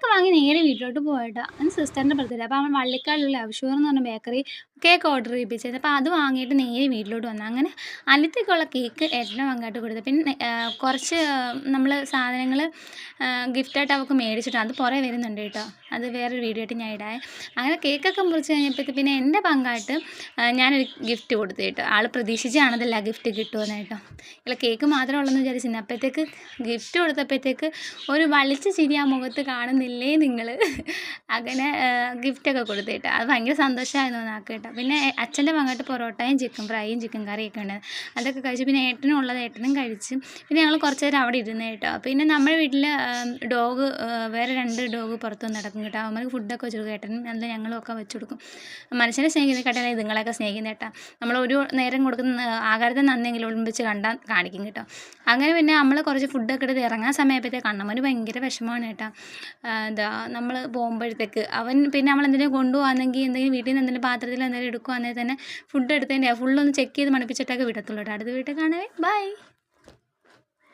കേക്കൊക്കെ വാങ്ങി നേരെ വീട്ടിലോട്ട് പോയിട്ടോ. അന്ന് സിസ്റ്ററിൻ്റെ ബർത്ത്ഡേ. അപ്പോൾ അവൻ വള്ളിക്കാടുള്ള അവിഷൂർ എന്ന് പറഞ്ഞ ബേക്കറി കേക്ക് ഓർഡർ ചെയ്യിപ്പിച്ചത്. അപ്പോൾ അത് വാങ്ങിയിട്ട് നേരെ വീട്ടിലോട്ട് വന്നു. അങ്ങനെ അനിയത്തിക്കുള്ള കേക്ക് ഏട്ടനും പങ്കായിട്ട് കൊടുത്തു. പിന്നെ കുറച്ച് നമ്മൾ സാധനങ്ങൾ ഗിഫ്റ്റായിട്ട് അവൾക്ക് മേടിച്ചിട്ടുണ്ട്. അത് പുറകെ വരുന്നുണ്ട് കേട്ടോ. അത് വേറൊരു വീഡിയോ ആയിട്ട് ഞാൻ ഇടാം. അങ്ങനെ കേക്കൊക്കെ മുറിച്ച് കഴിഞ്ഞപ്പോഴത്തേക്ക് പിന്നെ എൻ്റെ പങ്കായിട്ട് ഞാനൊരു ഗിഫ്റ്റ് കൊടുത്തു കേട്ടോ. ആൾ പ്രതീക്ഷിച്ചാണതല്ല ഗിഫ്റ്റ് കിട്ടുമെന്ന് കേട്ടോ. ഇല്ല കേക്ക് മാത്രമേ ഉള്ളെന്ന് വിചാരിച്ചിരുന്നു. അപ്പോഴത്തേക്ക് ഗിഫ്റ്റ് കൊടുത്തപ്പോഴത്തേക്ക് ഒരു വളിച്ച ചിരി ആ മുഖത്ത് കാണുന്നില്ലേ നിങ്ങൾ. അങ്ങനെ ഗിഫ്റ്റൊക്കെ കൊടുത്തു കേട്ടോ. അത് ഭയങ്കര സന്തോഷമായിരുന്നു നാക്ക് കേട്ടോ. പിന്നെ അച്ഛൻ്റെ പങ്കായിട്ട് പൊറോട്ടയും ചിക്കൻ ഫ്രൈയും ചിക്കൻ കറിയൊക്കെ ഉണ്ട്. അതൊക്കെ കഴിച്ചു. പിന്നെ ഏട്ടനും ഉള്ളത് ഏട്ടനും കഴിച്ചു. പിന്നെ ഞങ്ങൾ കുറച്ച് നേരം അവിടെ ഇരുന്ന് കേട്ടോ. പിന്നെ നമ്മുടെ വീട്ടിൽ ഡോഗ് വേറെ 2 ഡോഗ് പുറത്തുനിന്ന് നടക്കും കേട്ടോ. അവന്മാർക്ക് ഫുഡൊക്കെ വെച്ച് കൊടുക്കും. ഏട്ടനും അല്ല ഞങ്ങളും ഒക്കെ വെച്ച് കൊടുക്കും. മനുഷ്യനെ സ്നേഹിക്കുന്ന കേട്ടോ ഇതുങ്ങളെയൊക്കെ സ്നേഹിക്കുന്ന കേട്ടോ. നമ്മൾ ഒരു നേരം കൊടുക്കുന്ന ആഹാരത്തെ നന്നെങ്കിലും ഒളിമ്പിച്ച് കണ്ടാൽ കാണിക്കും കേട്ടോ. അങ്ങനെ പിന്നെ നമ്മൾ കുറച്ച് ഫുഡൊക്കെ എടുത്ത് ഇറങ്ങാൻ സമയപ്പോഴത്തേക്ക് കണ്ണമ്മന് ഭയങ്കര വിഷമമാണ് കേട്ടോ. നമ്മൾ പോകുമ്പോഴത്തേക്ക് അവൻ പിന്നെ നമ്മളെന്തെങ്കിലും കൊണ്ടുപോകാമെങ്കിൽ എന്തെങ്കിലും വീട്ടിൽ നിന്ന് എന്തെങ്കിലും പാത്രത്തിൽ എന്തെങ്കിലും എടുക്കുകയാണെങ്കിൽ തന്നെ ഫുഡ് എടുത്തതിൻ്റെ ഫുള്ളൊന്ന് ചെക്ക് ചെയ്ത് മണപ്പിച്ചിട്ടൊക്കെ വിടത്തുള്ളൂ കേട്ടോ. അടുത്ത വീട്ടിൽ കാണുവേ. ബൈ.